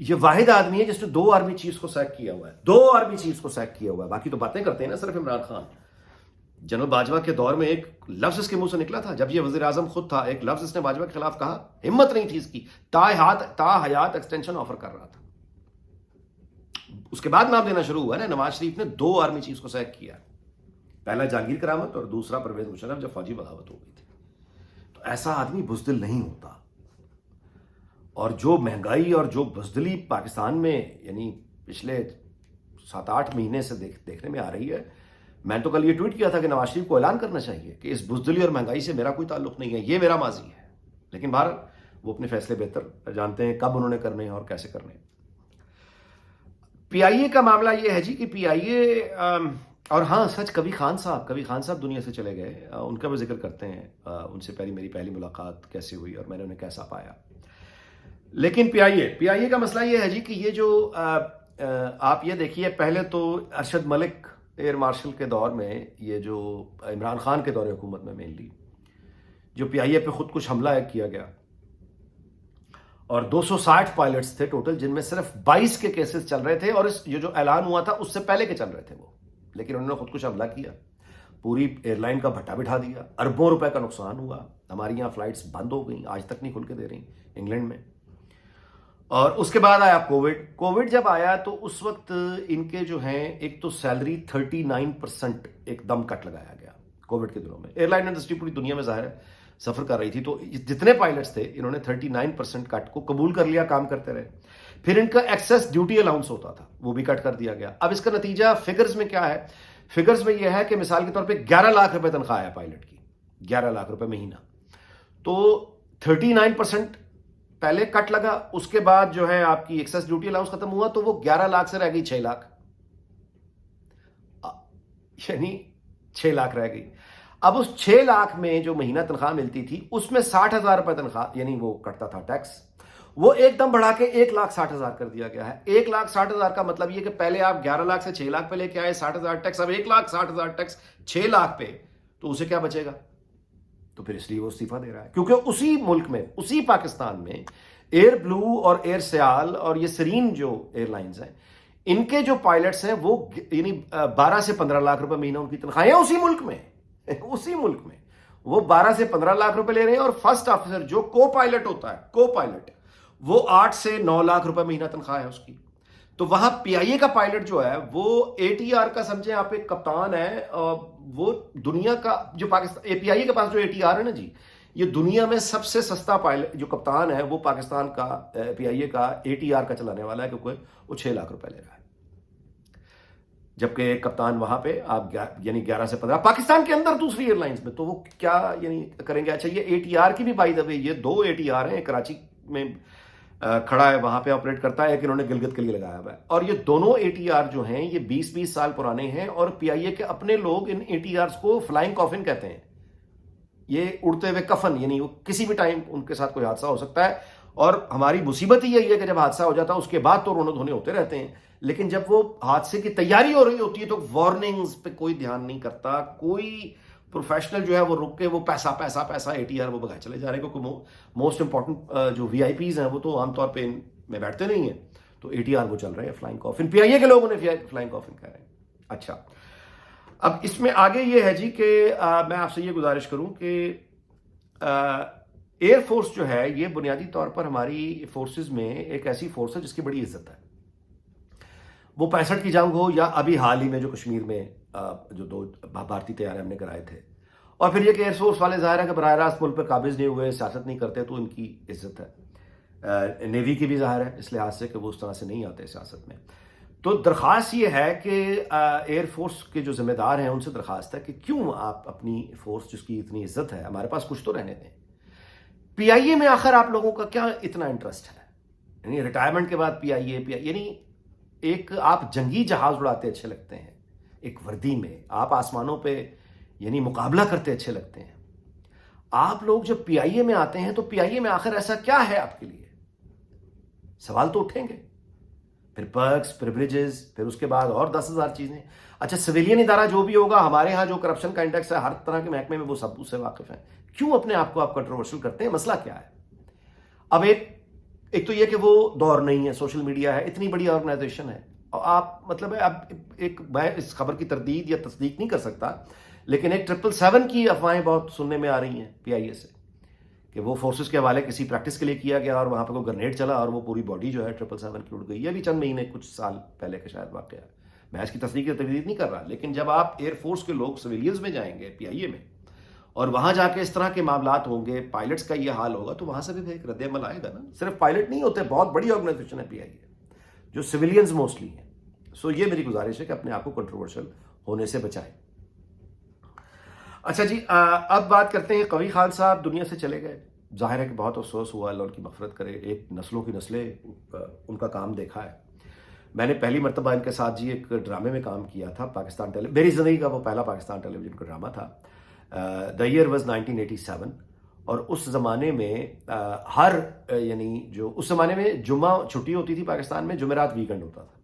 یہ واحد آدمی ہے جس نے 2 آرمی چیفز کو سیک کیا ہوا ہے، 2 آرمی چیفز کو سیک کیا ہوا ہے. باقی تو باتیں کرتے ہیں نا صرف عمران خان. جنرل باجوہ کے دور میں ایک لفظ اس کے منہ سے نکلا تھا جب یہ وزیر اعظم خود تھا، ایک لفظ اس نے باجوہ کے خلاف کہا، ہمت نہیں تھی اس کی، تا حیات ایکسٹینشن آفر کر رہا تھا. اس کے بعد نام دینا شروع ہوا نا. نواز شریف نے 2 آرمی چیفز کو سیک کیا، پہلا جہانگیر کرامت اور دوسرا پرویز مشرف جب فوجی بغاوت ہو گئی تھی. تو ایسا آدمی بزدل نہیں ہوتا. اور جو مہنگائی اور جو بزدلی پاکستان میں یعنی پچھلے 7-8 مہینے سے دیکھنے میں آ رہی ہے، میں نے تو کل یہ ٹویٹ کیا تھا کہ نواز شریف کو اعلان کرنا چاہیے کہ اس بزدلی اور مہنگائی سے میرا کوئی تعلق نہیں ہے، یہ میرا ماضی ہے. لیکن بہرحال وہ اپنے فیصلے بہتر جانتے ہیں کب انہوں نے کرنے ہیں اور کیسے کرنے ہیں. پی آئی اے کا معاملہ یہ ہے جی کہ پی آئی اے اور ہاں سچ کبھی خان صاحب دنیا سے چلے گئے، ان کا بھی ذکر کرتے ہیں. ان سے میری پہلی ملاقات کیسے ہوئی اور میں نے انہیں کیسا پایا. لیکن پی آئی اے کا مسئلہ یہ ہے جی کہ یہ جو آپ یہ دیکھیے، پہلے تو Arshad Malik air marshal K دور میں، یہ جو عمران خان کے دور حکومت میں مینلی جو پی آئی اے پہ خود کچھ حملہ کیا گیا اور 260 پائلٹس تھے ٹوٹل، جن میں صرف 22 کے کیسز چل رہے تھے اور یہ جو اعلان ہوا تھا اس سے پہلے کے چل رہے تھے وہ. لیکن انہوں نے خود کچھ حملہ کیا، پوری ایئر لائن کا بھٹا بٹھا دیا، اربوں روپے کا نقصان ہوا. ہماری یہاں فلائٹس بند ہو گئیں، آج تک نہیں کھل کے دے رہی انگلینڈ میں. اور اس کے بعد آیا کووڈ جب آیا تو اس وقت ان کے جو ہیں ایک تو سیلری 39% ایک دم کٹ لگایا گیا کووڈ کے دنوں میں. ایئر لائن انڈسٹری پوری دنیا میں ظاہر ہے سفر کر رہی تھی، تو جتنے پائلٹس تھے انہوں نے 39% کٹ کو قبول کر لیا، کام کرتے رہے. پھر ان کا ایکسیس ڈیوٹی الاؤنس ہوتا تھا، وہ بھی کٹ کر دیا گیا. اب اس کا نتیجہ فگرز میں کیا ہے؟ فگرز میں یہ ہے کہ مثال کے طور پہ 11 لاکھ روپے تنخواہ ہے پائلٹ کی، 11 لاکھ روپے مہینہ. تو 39% پہلے کٹ لگا، اس کے بعد جو ہے آپ کی ایکسیس ڈیوٹی الاؤنس ختم ہوا تو وہ 11 لاکھ سے رہ گئی 6 لاکھ، یعنی 6 لاکھ رہ گئی. اب اس 6 لاکھ میں جو مہینہ تنخواہ ملتی تھی اس میں 60,000 روپے تنخواہ یعنی وہ کٹتا تھا ٹیکس، وہ ایک دم بڑھا کے 1,60,000 کر دیا گیا ہے. 1,60,000 کا مطلب یہ کہ پہلے آپ 11 لاکھ سے 6 لاکھ پہ لے کے آئے، 60,000 ٹیکس، اب 1,60,000 ٹیکس 6 لاکھ پہ، تو اسے کیا بچے گا؟ تو پھر اس لیے وہ استعفیٰ دے رہا ہے، کیونکہ اسی ملک میں، اسی پاکستان میں ایئر بلو اور ایئر سیال اور یہ سرین جو ایئر لائنز ہیں، ان کے جو پائلٹس ہیں وہ یعنی 12 سے 15 لاکھ روپے مہینہ ان کی تنخواہیں اسی ملک میں وہ 12 سے 15 لاکھ روپے لے رہے ہیں. اور فرسٹ آفیسر جو کو پائلٹ ہوتا ہے، کو پائلٹ، وہ 8 سے 9 لاکھ روپے مہینہ تنخواہ ہے اس کی. تو وہاں پی آئی اے کا پائلٹ جو ہے وہ اے ٹی آر کا سمجھیں آپ ایک کپتان ہے، وہ دنیا کا جو پاکستان پی آئی اے کے پاس جو اے ٹی آر ہے نا جی، یہ دنیا میں سب سے سستا پائلٹ جو کپتان ہے وہ پاکستان کا پی آئی اے کا اے ٹی آر کا چلانے والا ہے، کیونکہ وہ 6 لاکھ روپے لے رہا ہے. جبکہ ایک کپتان وہاں پہ آپ یعنی 11 سے 15 پاکستان کے اندر دوسری ایئر لائنز میں، تو وہ کیا یعنی کریں گے؟ اچھا یہ اے ٹی آر کی بھی بائی دا وے، یہ 2 اے ٹی آر ہیں، ایک کراچی میں کھڑا ہے وہاں پہ آپریٹ کرتا ہے، ایک انہوں نے گلگت کے لیے لگایا ہوا ہے. اور یہ دونوں اے ٹی آر جو ہیں یہ 20 سال پرانے ہیں، اور پی آئی اے کے اپنے لوگ ان اے ٹی آرز کو فلائنگ کافن کہتے ہیں. یہ اڑتے ہوئے کفن، یعنی کسی بھی ٹائم ان کے ساتھ کوئی حادثہ ہو سکتا ہے. اور ہماری مصیبت ہی یہی ہے کہ جب حادثہ ہو جاتا ہے اس کے بعد تو رونے دھونے ہوتے رہتے ہیں، لیکن جب وہ حادثے کی تیاری ہو رہی ہوتی ہے تو وارننگز پہ کوئی دھیان نہیں کرتا. کوئی پروفیشنل جو ہے وہ رک کے وہ پیسہ اے ٹی آر وہ بگائے چلے جا رہے ہیں، کیونکہ موسٹ امپورٹنٹ جو وی آئی پیز ہیں وہ تو عام طور پہ ان میں بیٹھتے نہیں ہیں، تو اے ٹی آر وہ چل رہے ہیں فلائنگ کافن. پی آئی اے کے لوگوں نے فلائنگ کافن کہہ رہے ہیں. اچھا اب اس میں آگے یہ ہے جی کہ میں آپ سے یہ گزارش کروں کہ ایئر فورس جو ہے یہ بنیادی طور پر ہماری فورسز میں ایک ایسی فورس ہے جس کی بڑی عزت ہے. وہ 65 کی جنگ ہو یا ابھی حال ہی میں جو کشمیر میں جو 2 بھارتی طیارے ہم نے کرائے تھے، اور پھر یہ کہ ایئر فورس والے ظاہر ہے کہ براہ راست ملک پر قابض نہیں ہوئے، سیاست نہیں کرتے، تو ان کی عزت ہے. نیوی کی بھی ظاہر ہے اس لحاظ سے کہ وہ اس طرح سے نہیں آتے سیاست میں. تو درخواست یہ ہے کہ ایئر فورس کے جو ذمہ دار ہیں ان سے درخواست ہے کہ کیوں آپ اپنی فورس جس کی اتنی عزت ہے، ہمارے پاس کچھ تو رہنے دیں. پی آئی اے میں آخر آپ لوگوں کا کیا اتنا انٹرسٹ ہے؟ یعنی ریٹائرمنٹ کے بعد پی آئی اے یعنی ایک آپ جنگی جہاز اڑاتے اچھے لگتے ہیں، ایک وردی میں آپ آسمانوں پہ یعنی مقابلہ کرتے اچھے لگتے ہیں. آپ لوگ جب پی آئی اے میں آتے ہیں تو پی آئی اے میں آخر ایسا کیا ہے آپ کے لیے؟ سوال تو اٹھیں گے. پھر پرکس، پریولیجز، پھر اس کے بعد اور 10,000 چیزیں. اچھا سویلین ادارہ جو بھی ہوگا، ہمارے ہاں جو کرپشن کا انڈیکس ہے ہر طرح کے محکمے میں وہ سب اس سے واقف ہیں. کیوں اپنے آپ کو آپ کنٹروورشل کرتے ہیں؟ مسئلہ کیا ہے؟ اب ایک ایک تو یہ کہ وہ دور نہیں ہے، سوشل میڈیا ہے، اتنی بڑی آرگنائزیشن ہے، اور آپ مطلب ہے اب ایک میں اس خبر کی تردید یا تصدیق نہیں کر سکتا، لیکن ایک 777 کی افواہیں بہت سننے میں آ رہی ہیں پی آئی اے سے کہ وہ فورسز کے حوالے کسی پریکٹس کے لیے کیا گیا اور وہاں پہ کوئی گرنیڈ چلا اور وہ پوری باڈی جو ہے 777 کی اڑ گئی. یہ بھی چند مہینے کچھ سال پہلے کا شاید واقعہ ہے. میں اس کی تصدیق یا تردید نہیں کر رہا، لیکن جب آپ ایئر فورس کے لوگ سویلینز میں جائیں گے پی آئی اے میں اور وہاں جا کے اس طرح کے معاملات ہوں گے، پائلٹس کا یہ حال ہوگا، تو وہاں سے بھی ایک رد عمل آئے گا نا. صرف پائلٹ نہیں ہوتے، بہت بڑی آرگنائزیشن ہے پی آئی اے جو سویلینز موسٹلی ہیں. سو یہ میری گزارش ہے کہ اپنے آپ کو کنٹروورشل ہونے سے بچائیں. اچھا جی، اب بات کرتے ہیں قوی خان صاحب دنیا سے چلے گئے. ظاہر ہے کہ بہت افسوس ہوا، اللہ ان کی مغفرت کرے. ایک نسلوں کی نسلیں ان کا کام دیکھا ہے. میں نے پہلی مرتبہ ان کے ساتھ جی ایک ڈرامے میں کام کیا تھا پاکستان میری زندگی کا وہ پہلا پاکستان ٹیلی ویژن کا ڈرامہ تھا. دا ایئر واز 1987. اور اس زمانے میں ہر یعنی جو اس زمانے میں جمعہ چھٹی ہوتی تھی پاکستان میں، جمعرات ویکنڈ ہوتا تھا.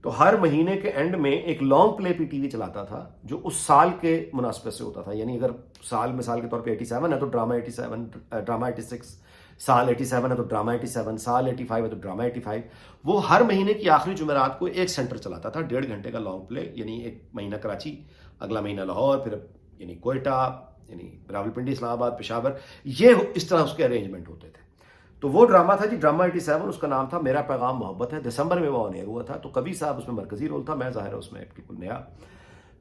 تو ہر مہینے کے اینڈ میں ایک لانگ پلے پی ٹی وی چلاتا تھا جو اس سال کے مناسبت سے ہوتا تھا. یعنی اگر سال مثال کے طور پہ 87 ہے تو ڈرامہ 87، ڈرامہ 86، سال 87 ہے تو ڈرامہ 87، سال 85 ہے تو ڈرامہ 85. وہ ہر مہینے کی آخری جمعرات کو ایک سینٹر چلاتا تھا، 1.5 گھنٹے کا لانگ پلے. یعنی ایک مہینہ کراچی، اگلا مہینہ لاہور، پھر یعنی کوئٹہ، یعنی راولپنڈی، اسلام آباد، پشاور. یہ اس طرح اس کے ارینجمنٹ ہوتے تھے. تو وہ ڈرامہ تھا جی ڈرامہ 87، اس کا نام تھا میرا پیغام محبت ہے. دسمبر میں وہ آن ایئر ہوا تھا. تو کبھی صاحب اس میں مرکزی رول تھا، میں ظاہر ہے اس میں بالکل نیا.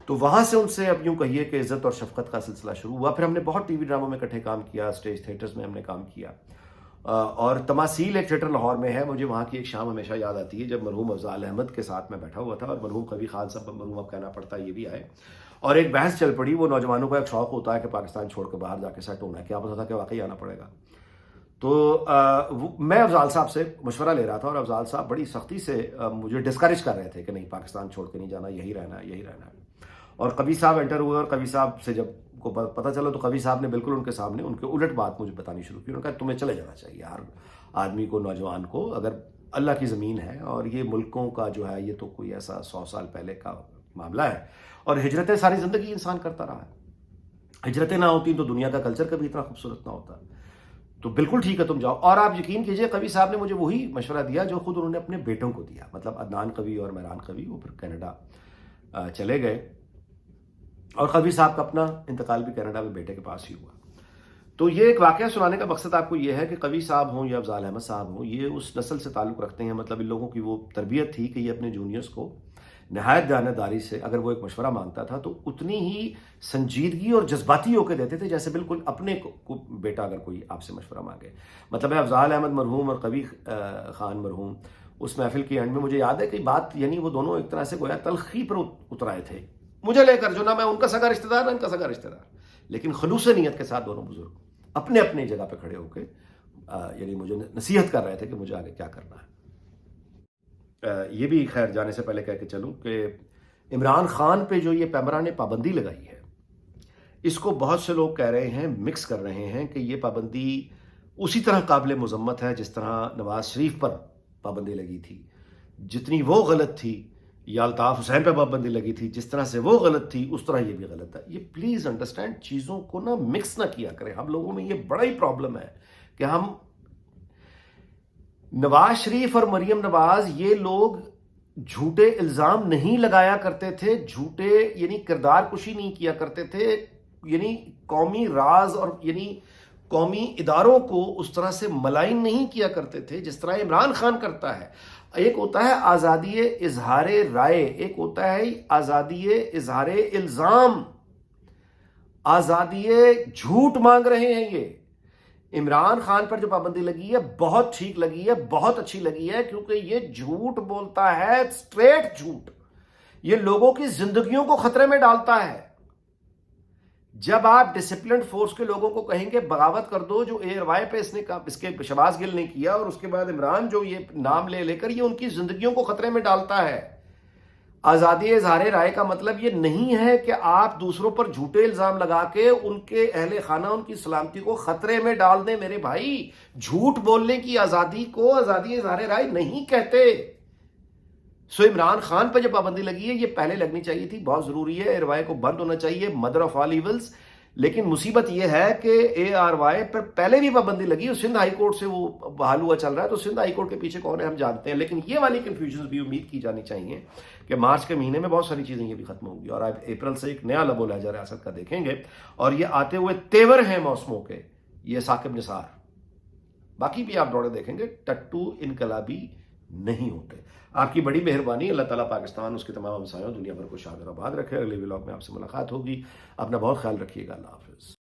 تو وہاں سے ان سے اب یوں کہیے کہ عزت اور شفقت کا سلسلہ شروع ہوا. پھر ہم نے بہت ٹی وی ڈراموں میں اکٹھے کام کیا، اسٹیج تھیٹرز میں ہم نے کام کیا. اور تماثیل ایک تھیٹر لاہور میں ہے. مجھے وہاں کی ایک شام ہمیشہ یاد آتی ہے جب مرحوم افضال احمد کے ساتھ میں بیٹھا ہوا تھا اور مرحوم قوی خان صاحب، مرحوم اب کہنا پڑتا ہے، یہ بھی آئے اور ایک بحث چل پڑی. وہ نوجوانوں کا ایک شوق ہوتا ہے کہ پاکستان چھوڑ کے باہر جا کے سیٹ ہونا ہے، کیا پتا تھا کہ واقعی آنا پڑے گا. تو میں افضال صاحب سے مشورہ لے رہا تھا اور افضال صاحب بڑی سختی سے مجھے ڈسکریج کر رہے تھے کہ نہیں، پاکستان چھوڑ کے نہیں جانا، یہی رہنا ہے، یہی رہنا ہے. اور قوی صاحب انٹر ہوئے اور قوی صاحب سے جب کو پتہ چلا تو قوی صاحب نے بالکل ان کے سامنے ان کے الٹ بات مجھے بتانی شروع کی. انہوں نے کہا تمہیں چلے جانا چاہیے، ہر آدمی کو، نوجوان کو. اگر اللہ کی زمین ہے اور یہ ملکوں کا جو ہے، یہ تو کوئی ایسا 100 سال پہلے کا معاملہ ہے اور ہجرتیں ساری زندگی انسان کرتا رہا ہے. ہجرتیں نہ ہوتی تو دنیا کا کلچر کبھی اتنا خوبصورت نہ ہوتا. تو بالکل ٹھیک ہے، تم جاؤ. اور آپ یقین کیجئے قوی صاحب نے مجھے وہی مشورہ دیا جو خود انہوں نے اپنے بیٹوں کو دیا. مطلب عدنان قوی اور مہران قوی وہ پھر کینیڈا چلے گئے اور قوی صاحب کا اپنا انتقال بھی کینیڈا میں بیٹے کے پاس ہی ہوا. تو یہ ایک واقعہ سنانے کا مقصد آپ کو یہ ہے کہ قوی صاحب ہوں یا افضال احمد صاحب ہوں، یہ اس نسل سے تعلق رکھتے ہیں. مطلب ان لوگوں کی وہ تربیت تھی کہ یہ اپنے جونیئرز کو نہایت دیانتداری سے اگر وہ ایک مشورہ مانگتا تھا تو اتنی ہی سنجیدگی اور جذباتی ہو کے دیتے تھے جیسے بالکل اپنے کو بیٹا اگر کوئی آپ سے مشورہ مانگے. مطلب ہے افضال احمد مرحوم اور قوی خان مرحوم اس محفل کے اینڈ میں مجھے یاد ہے کہ بات یعنی وہ دونوں ایک طرح سے گویا تلخی پر اترائے تھے مجھے لے کر، جو نہ میں ان کا سگا رشتہ دار نہ ان کا سگا رشتہ دار، لیکن خلوص نیت کے ساتھ دونوں بزرگ اپنے اپنے جگہ پہ کھڑے ہو کے یعنی مجھے نصیحت کر رہے تھے کہ مجھے آگے کیا کرنا ہے. یہ بھی خیر جانے سے پہلے کہہ کے چلوں کہ عمران خان پہ جو یہ پیمرا نے پابندی لگائی ہے، اس کو بہت سے لوگ کہہ رہے ہیں، مکس کر رہے ہیں کہ یہ پابندی اسی طرح قابل مذمت ہے جس طرح نواز شریف پر پابندی لگی تھی. جتنی وہ غلط تھی یا الطاف حسین پہ پابندی لگی تھی، جس طرح سے وہ غلط تھی اس طرح یہ بھی غلط ہے. یہ پلیز انڈرسٹینڈ، چیزوں کو نا مکس نہ کیا کریں. ہم لوگوں میں یہ بڑا ہی پرابلم ہے کہ ہم نواز شریف اور مریم نواز یہ لوگ جھوٹے الزام نہیں لگایا کرتے تھے، جھوٹے یعنی کردار کشی نہیں کیا کرتے تھے، یعنی قومی راز اور یعنی قومی اداروں کو اس طرح سے ملائن نہیں کیا کرتے تھے جس طرح عمران خان کرتا ہے. ایک ہوتا ہے آزادی اظہار رائے، ایک ہوتا ہے آزادی اظہار الزام، آزادی جھوٹ مانگ رہے ہیں. یہ عمران خان پر جو پابندی لگی ہے بہت ٹھیک لگی ہے، بہت اچھی لگی ہے، کیونکہ یہ جھوٹ بولتا ہے، اسٹریٹ جھوٹ. یہ لوگوں کی زندگیوں کو خطرے میں ڈالتا ہے. جب آپ ڈسپلنڈ فورس کے لوگوں کو کہیں گے بغاوت کر دو، جو اے وائی پہ اس کے شہباز گل نے کیا، اور اس کے بعد عمران جو یہ نام لے کر یہ ان کی زندگیوں کو خطرے میں ڈالتا ہے. آزادی اظہار رائے کا مطلب یہ نہیں ہے کہ آپ دوسروں پر جھوٹے الزام لگا کے ان کے اہل خانہ، ان کی سلامتی کو خطرے میں ڈال دیں. میرے بھائی، جھوٹ بولنے کی آزادی کو آزادی اظہار رائے نہیں کہتے. سو عمران خان پہ جو پابندی لگی ہے یہ پہلے لگنی چاہیے تھی، بہت ضروری ہے. روایت کو بند ہونا چاہیے، مدر آف آل ایولز. لیکن مصیبت یہ ہے کہ اے آر وائی پر پہلے بھی پابندی لگی اور سندھ ہائی کورٹ سے وہ بحال ہوا چل رہا ہے، تو سندھ ہائی کورٹ کے پیچھے کون ہے ہم جانتے ہیں، لیکن یہ والی کنفیوژنز بھی امید کی جانی چاہیے کہ مارچ کے مہینے میں بہت ساری چیزیں یہ بھی ختم ہوں گی، اور آپ اپریل سے ایک نیا لب و لہجہ ریاست کا دیکھیں گے، اور یہ آتے ہوئے تیور ہیں موسموں کے، یہ ثاقب نثار، باقی بھی آپ دوڑے دیکھیں گے ٹٹو انقلابی نہیں ہوتے۔ آپ کی بڑی مہربانی، اللہ تعالیٰ پاکستان اس کے تمام ہمسایوں دنیا بھر کو شاد اور آباد رکھے۔ اگلے ولاگ میں آپ سے ملاقات ہوگی، اپنا بہت خیال رکھیے گا، اللہ حافظ۔